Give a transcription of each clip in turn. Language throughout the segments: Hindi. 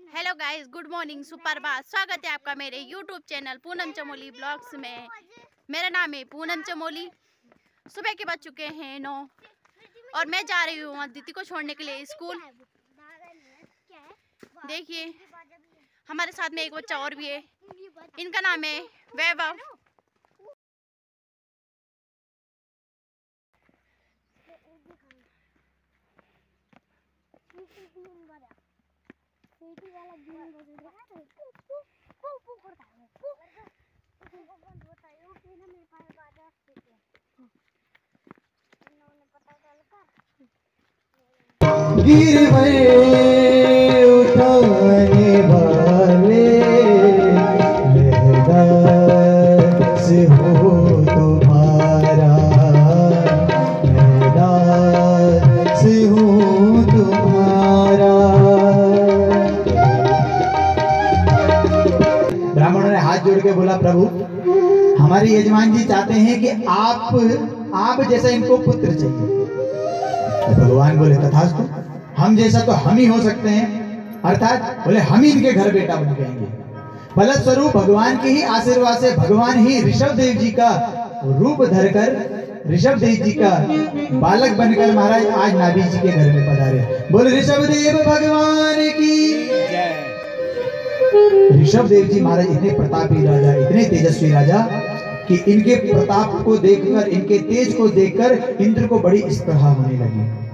हेलो गाइस, गुड मॉर्निंग, सुप्रभात। स्वागत है आपका मेरे YouTube channel Poonam Chamoli blogs में। मेरा नाम है पूनम चमोली। सुबह के बज चुके हैं 9 और मैं जा रही हूँ अदिति को छोड़ने के लिए स्कूल। देखिए हमारे साथ में एक बच्चा और भी है, इनका नाम है वैभव। गिरवे उठाने वाले लहदार से हो तुम्हारा, लहदार से हो तुम्हारा। ब्राह्मणों ने हाथ जोड़ के बोला, प्रभु हमारे यजमान जी चाहते हैं कि आप जैसा इनको पुत्र चाहिए। भगवान बोले तथास्तु, हम जैसा तो हम ही हो सकते हैं, अर्थात बोले हम ही इनके घर बेटा बन जाएंगे। फलस्वरूप भगवान के ही आशीर्वाद से भगवान ही ऋषभ देव जी का रूप धरकर ऋषभ देव जी का बालक बनकर महाराज आज नाभि जी के घर में पधारे। बोले ऋषभ देव भगवान की जय। ऋषभ देव जी महाराज इतने प्रतापी राजा, इतने तेजस्वी राजा कि इनके प्रताप को देखकर, इनके तेज को देखकर इंद्र को बड़ी स्पृहा होने लगी।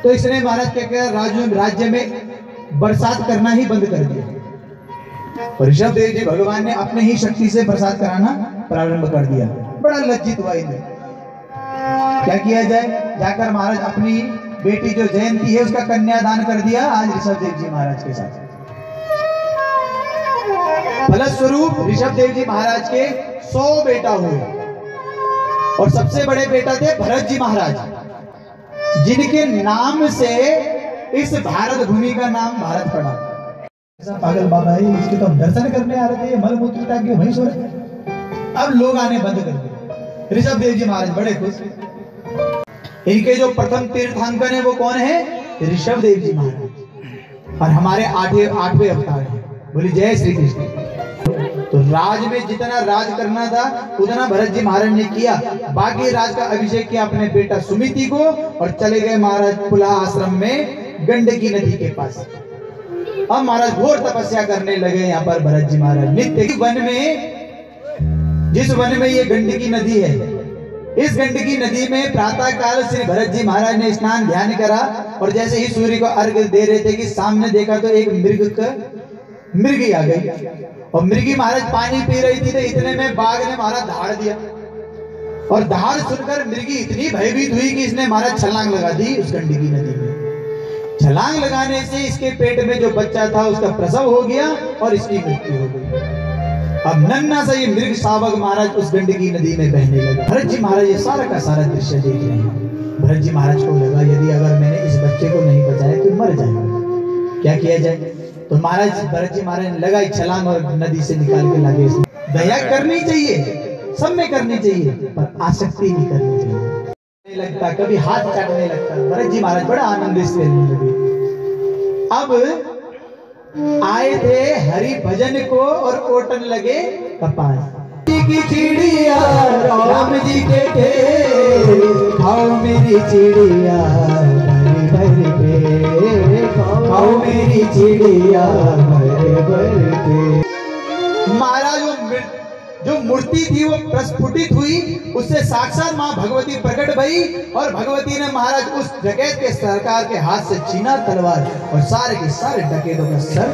तो इसने महाराज क्या किया, राज्य में बरसात करना ही बंद कर दिया। ऋषभ देव जी भगवान ने अपने ही शक्ति से बरसात कराना प्रारंभ कर दिया। बड़ा लज्जित हुआ इंद्र। क्या किया जाए, जाकर महाराज अपनी बेटी जो जयंती है उसका कन्यादान कर दिया आज ऋषभ देव जी महाराज के साथ। फलस्वरूप ऋषभ देव जी महाराज के 100 बेटा हुए और सबसे बड़े बेटा थे भरत जी महाराज, जिनके नाम से इस भारत भूमि का नाम भारत पड़ा। ऐसा पागल बाबा है, इसके तो दर्शन करने आ रहे थे, मलमूत्र के वहीं सो रहे। अब लोग आने बंद कर दिए। ऋषभ देव जी महाराज बड़े खुश। इनके जो प्रथम तीर्थंकर है वो कौन है, ऋषभ देव जी महाराज, और हमारे आठवें अवतार है। बोली जय श्री कृष्ण। तो राज में जितना राज करना था उतना भरत जी महाराज ने किया। बाकी राज का अभिषेक किया अपने बेटा सुमिति को और चले गए महाराज पुला आश्रम में गंडकी नदी के पास। अब महाराज घोर तपस्या करने लगे यहाँ पर भरत जी महाराज। नित्य वन में, जिस वन में ये गंडकी नदी है, इस गंडकी नदी में प्रातः काल श्री भरत जी महाराज ने स्नान ध्यान करा और जैसे ही सूर्य को अर्घ्य दे रहे थे कि सामने देखा तो एक मृगी आ गई और मृगी महाराज पानी पी रही थी। तो इतने में बाघ ने महाराज धाड़ दिया और धाड़ सुनकर मृगी इतनी भयभीत हुई कि इसने महाराज छलांग लगा दी उस गंडकी नदी में। छलांग लगाने से इसके पेट में जो बच्चा था उसका प्रसव हो गया और इसकी मृत्यु हो गई। अब नन्हा सा ये मृग शावक महाराज उस गंडकी नदी में बहने लगा। भरत जी महाराज ये सारा का सारा दृश्य देख रहे हैं। भरत जी महाराज को लगा यदि अगर मैंने इस बच्चे को नहीं बचाया तो मर जाएगा, क्या किया जाए। तो महाराज भरत जी महाराज ने लगाई छलांग और नदी से निकाल के लागे। दया करनी चाहिए, सब में करनी चाहिए, पर आसक्ति नहीं करनी चाहिए। नहीं लगता, कभी हाथ चाटने लगता। भरत जी महाराज बड़ा आनंद से लेने लगे। अब आए थे हरि भजन को और कोटन लगे कपास की चिड़िया राम जी के खाओ मेरी चिड़िया भरी भरी खाओ मेरी चिड़िया भरे भरे पे। महाराज जो मूर्ति थी वो प्रस्फुटित हुई, उससे साक्षात मां भगवती प्रकट भई और भगवती ने महाराज उस डकैत के सरकार के हाथ से छीना तलवार और सारे के सारे डकैतों का सर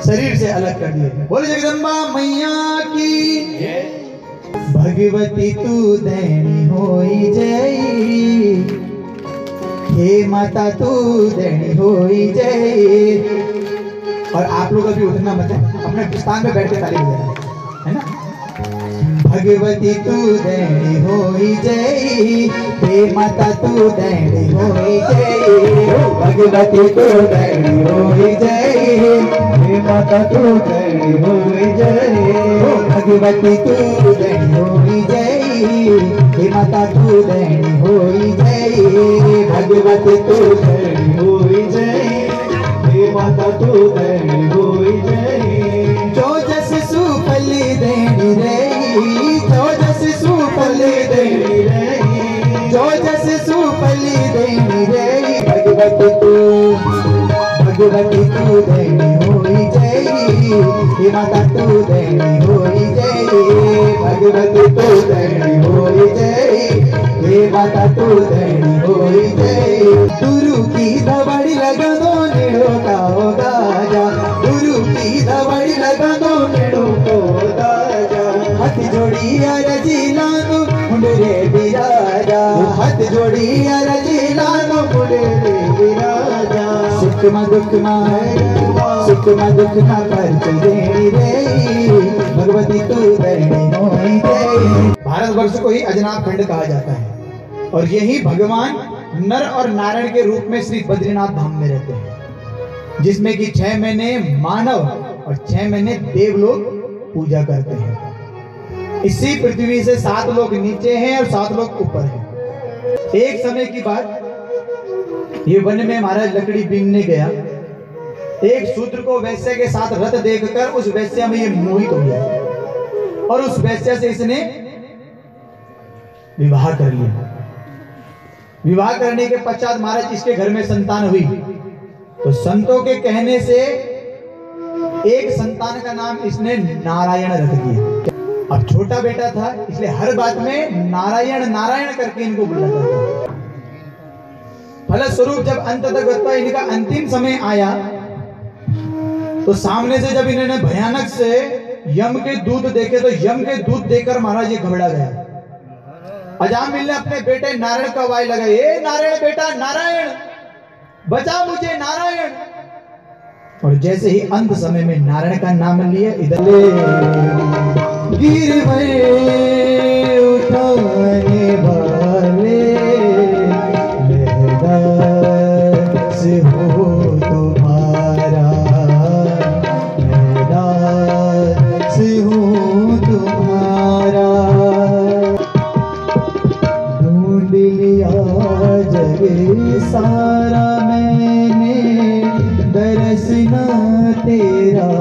शरीर से अलग कर दिए। बोले जगदम्बा मैया की भगवती तू दैनी होई जय, हे माता तू दैनी होई जय। और आप लोग अभी उठना मत है, अपने स्थान पे बैठ के ताली बजाना है ना। भगवती तू दैनी होई जय, हे माता तू दैनी होई जय। भगवती तू दैनी होई जय, हे माता तू दैनी होई जय। भगवती तू दैनी होई जय, हे माता तू दैनी होई जय। भगवती तू दैनी होई जय, भगवती तू देनी होई जय, हे माता तू देनी होई जय, भगवती तू देनी होई जय, हे माता तू देनी होई जय। गुरु की दबड़ी लगा दो नेड़ो का गाजा, गुरु की दबड़ी लगा दो नेड़ो को गाजा, हाथ जोड़ी अरजी लानो मुंडरे बिराजा, हाथ जोड़ी अरजी लानो मुंडरे बिराजा। सुख में दुख ना पर देनी रे, भगवती तू देनी होई जय। भारतवर्ष को ही अजनाब खंड कहा जाता है और यही भगवान नर और नारायण के रूप में श्री बद्रीनाथ धाम में रहते हैं, जिसमें कि 6 महीने मानव और 6 महीने देव लोग पूजा करते हैं। इसी पृथ्वी से 7 लोग नीचे हैं और 7 लोग ऊपर हैं। एक समय की बात, ये वन में महाराज लकड़ी बीनने गया, एक शूद्र को वैश्य के साथ रथ देखकर उस वैश्य में ये मोहित हो गया और उस वैश्य से इसने विवाह कर लिया। विवाह करने के पश्चात महाराज इसके घर में संतान हुई, तो संतों के कहने से एक संतान का नाम इसने नारायण रख दिया। अब छोटा बेटा था इसलिए हर बात में नारायण नारायण करके इनको बुलाता था। फलस्वरूप जब अंत तक इनका अंतिम समय आया तो सामने से जब इन्होंने भयानक से यम के दूत देखे तो यम के दूत देखकर महाराज ये घबरा गया। अजामिल ने अपने बेटे नारायण का वाय लगाई, ए नारायण बेटा नारायण बचा मुझे नारायण। और जैसे ही अंत समय में नारायण का नाम लिया, इधर गिर उठाने वाले से हो तुम्हारा, से हो तुम्हारा, ढूंढ लिया जग सारा मैंने, दरस ना तेरा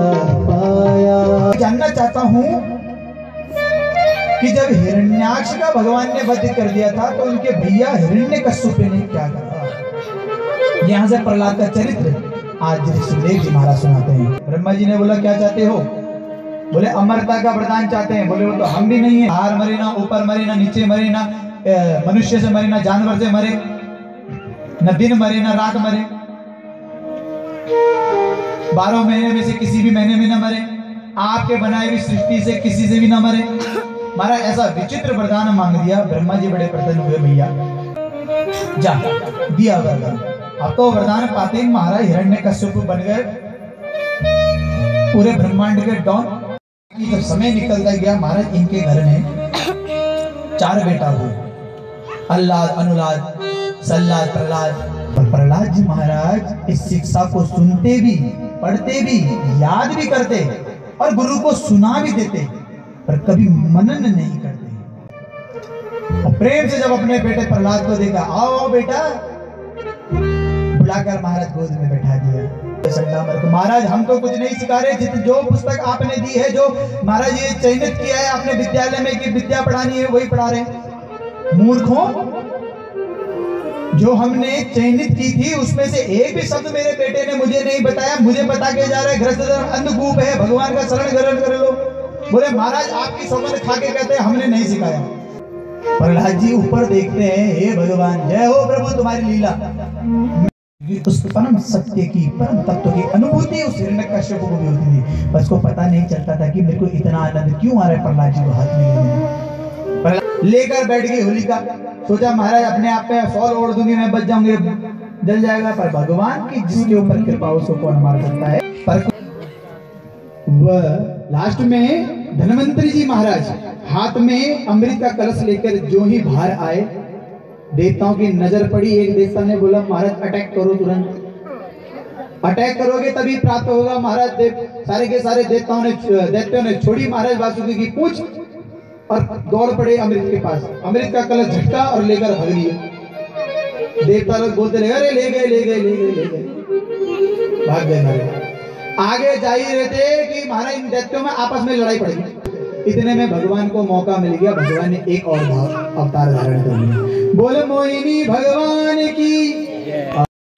पाया। जानना चाहता हूं कि जब हिरण्याक्ष का भगवान ने वध कर दिया था तो उनके भैया हिरण्यकश्यप ने क्या करा। यहां से प्रहलाद का चरित्र आज सुखदेव जी महाराज सुनाते हैं। ब्रह्मा जी ने बोला क्या चाहते हो? बोले अमरता का वरदान चाहते हैं। बोले वो तो हम भी नहीं है, बाहर मरे ना ऊपर मरे ना नीचे मरे ना मनुष्य से मरे ना जानवर से मरे, न दिन मरे ना रात मरे, 12 महीने में से किसी भी महीने में न मरे, आपके बनाई हुई सृष्टि से किसी से भी न मरे। महाराज ऐसा विचित्र वरदान मांग दिया। ब्रह्मा जी बड़े प्रसन्न हुए, भैया जा दिया वरदान। अब तो वरदान पाते ही महाराज हिरण्यकश्यप बन गए पूरे ब्रह्मांड के डॉन। जब समय निकलता गया महाराज इनके घर में 4 बेटा हुए, अल्लाद, अनुलाद, सल्लाद, प्रहलाद। और प्रहलाद जी महाराज इस शिक्षा को सुनते भी, पढ़ते भी, याद भी करते और गुरु को सुना भी देते, पर कभी मनन नहीं करते। और प्रेम से जब अपने बेटे प्रहलाद को देखा, आओ बेटा, बुलाकर महाराज गोद में बैठा दिया। महाराज हम तो कुछ नहीं सिखा रहे, जो पुस्तक आपने दी है, जो महाराज ये चयनित किया है आपने विद्यालय में कि विद्या पढ़ानी है, वही पढ़ा रहे। मूर्खों, जो हमने चयनित की थी उसमें से एक भी शब्द मेरे बेटे ने मुझे नहीं बताया। मुझे बता के जा रहे ग्रस्त अंधकूप है, भगवान का शरण ग्रहण कर लो। बोले महाराज आपकी सौगंध खा के कहते हैं हमने नहीं सिखाया। प्रहलाद जी ऊपर देखते हैं, हे भगवान जय हो प्रभु तुम्हारी लीला। उस परम सत्य की, परम तत्व की अनुभूति उस हिरण्यकश्यप को भी होती थी, पर उसको पता नहीं चलता था कि मेरे को इतना आनंद क्यों आ रहा है प्रहलाद जी को हाथ में लेकर बैठ गई होलिका। सोचा महाराज अपने आप पे 100 ओढ़ दूंगी, मैं बच जाऊंगी, जल जाएगा। पर भगवान की जिसके ऊपर कृपा उसको कौन मार सकता है। पर वह लास्ट में धन्वंतरी जी महाराज हाथ में अमृत का कलश लेकर जो ही बाहर आए, देवताओं की नजर पड़ी। एक देवता ने बोला महाराज अटैक करो, तुरंत अटैक करोगे तभी प्राप्त होगा। महाराज सारे के सारे दैत्यों ने छोड़ी महाराज वासुकी की पूंछ और दौड़ पड़े अमृत के पास। अमृत का कलश झटका और लेकर भाग लिए। देवता लोग बोलते रहे अरे ले गए, भाग गए महाराज। आगे जा ही रहे थे कि महाराज इन दैत्यों में आपस में लड़ाई पड़ गई। इतने में भगवान को मौका मिल गया, भगवान ने एक और अवतार धारण कर लिया। बोले मोहिनी भगवान की।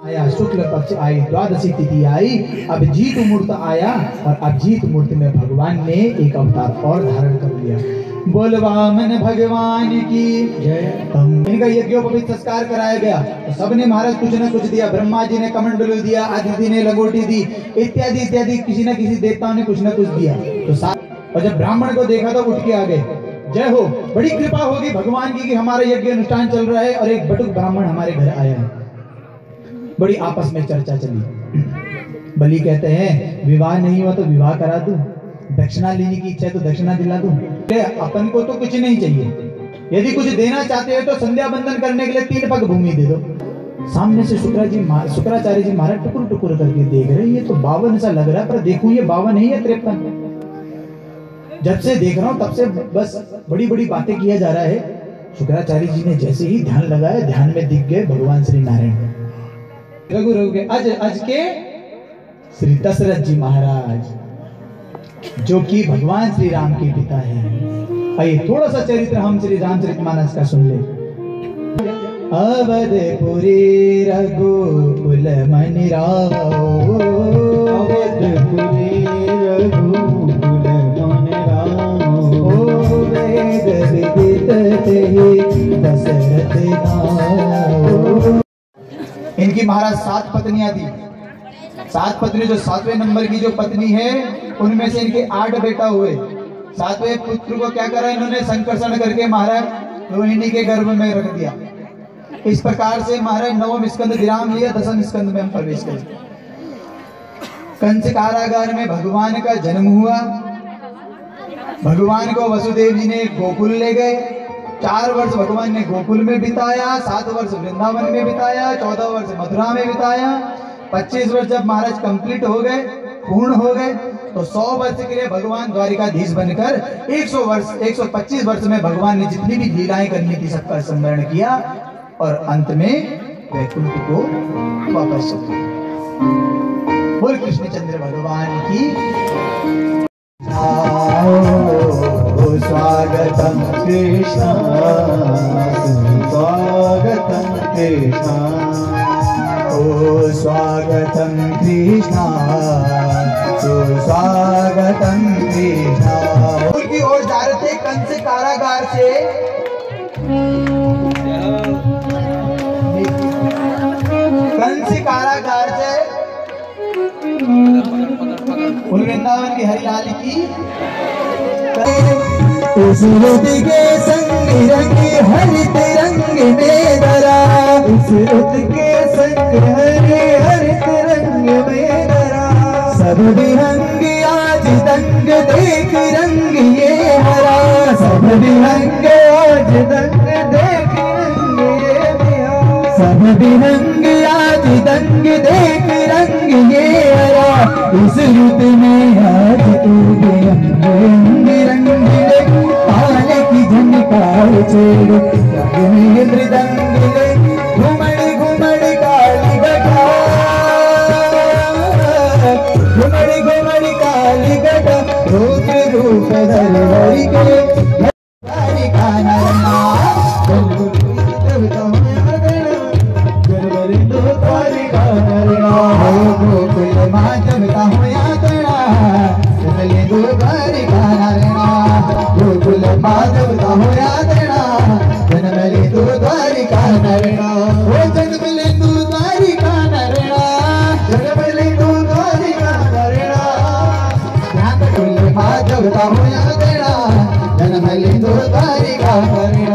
आया शुक्ल पक्ष आई, द्वादशी तिथि आई, अब जीत मुहूर्त आया और अब जीत मुहूर्त में भगवान ने एक अवतार और धारण कर लिया। बोल वामन भगवान की जय। इनका यज्ञोपवीत संस्कार कराया गया तो सबने महाराज कुछ न कुछ दिया। ब्रह्मा जी ने कमंडलू दिया, आदित्य ने लंगोटी दी, इत्यादि इत्यादि, किसी न किसी देवताओं ने कुछ न कुछ दिया। तो और जब ब्राह्मण को देखा तो उठ के आ गए, जय हो, बड़ी कृपा होगी भगवान की कि हमारा यज्ञ अनुष्ठान चल रहा है और एक बटुक ब्राह्मण हमारे घर आया है। बड़ी आपस में चर्चा चली। बलि कहते हैं विवाह नहीं हुआ तो विवाह करा दूं, दक्षिणा लेने की इच्छा है तो दक्षिणा दिला दूं। अपन को तो कुछ नहीं चाहिए, यदि कुछ देना चाहते हो तो संध्या बंदन करने के लिए 3 पग भूमि दे दो। सामने से शुक्राचार्य जी महाराज टुकुर टुकुर करके देख रहे, ये तो 52 सा लग रहा है, पर देखूं ये 52 नहीं है 53। जब से देख रहा हूं तब से बस बड़ी बड़ी बातें किया जा रहा है। शुक्राचार्य जी ने जैसे ही ध्यान लगाया, ध्यान में दिख गए भगवान श्री नारायण। रघु रघु के अज के श्री दशरथ जी महाराज, जो कि भगवान श्री राम के पिता हैं। आइए थोड़ा सा चरित्र हम श्री रामचरितमानस का सुन ले। अवधपुरी रघुकुल मनि राओ, अवधपुरी रघुकुल मनि राओ, वेद विदित तेहि दशरथ नाओ। इनकी महाराज 7 पत्नियां थी। 7 पत्नी, जो 7वें नंबर की जो पत्नी है उनमें से इनके 8 बेटा हुए। 7वें पुत्र को क्या करा इन्होंने, संकर्षण करके महाराज रोहिणी के गर्भ में रख दिया। इस प्रकार से महाराज 9वां स्कंद विराम लिया, 10वें स्कंद में हम प्रवेश करें। कंस कारागार में भगवान का जन्म हुआ। भगवान को वसुदेव जी ने गोकुल ले गए। 4 वर्ष भगवान ने गोकुल में बिताया, 7 वर्ष वृंदावन में बिताया, 14 वर्ष मथुरा में बिताया। 25 वर्ष जब महाराज कंप्लीट हो गए, पूर्ण हो गए, तो 100 वर्ष के लिए भगवान द्वारिकाधीश बनकर 125 वर्ष में भगवान ने जितनी भी लीलाएं करनी थी सबका स्मरण किया और अंत में वैकुंठ को वापस चले। बोल कृष्णचंद्र भगवान की। स्वागतम कृष्ण, स्वागतम कृष्ण, ओ स्वागतम कृष्ण, सुस्वागतम कृष्ण। की ओर जा रहे थे कंस कारागार से। कंस कारागार से उन वृंदावन की हरिलाल की उस रुद के संग रंग हरित रंग में धरा, उस रुद के संग हरित रंग में धरा। सब विहंग आज दंग देख रंग ये हरा, सब विहंग आज दंग देख रंग ये हरा। सब विहंग आज दंग देख रंग ये हरा। इस रुद में आज उगे रंग रंगीले, पाले की झनकार छेड़ रंग में मृदंगले। घुमड़ घुमड़ काली गटा, घुमड़ घुमड़ काली गटा, रुद्र रूप धरि के हरि का नरना। गोकुल माधव का होया तड़ा, चले द्वारिका नारायणा। गोकुल माधव का होया तड़ा, जन्म ले तू द्वारिका नारायणा। ओ जन्म ले तू द्वारिका नारायणा, जन्म ले तू द्वारिका नारायणा। गोकुल माधव का होया तड़ा, जन्म ले तू द्वारिका नारायणा।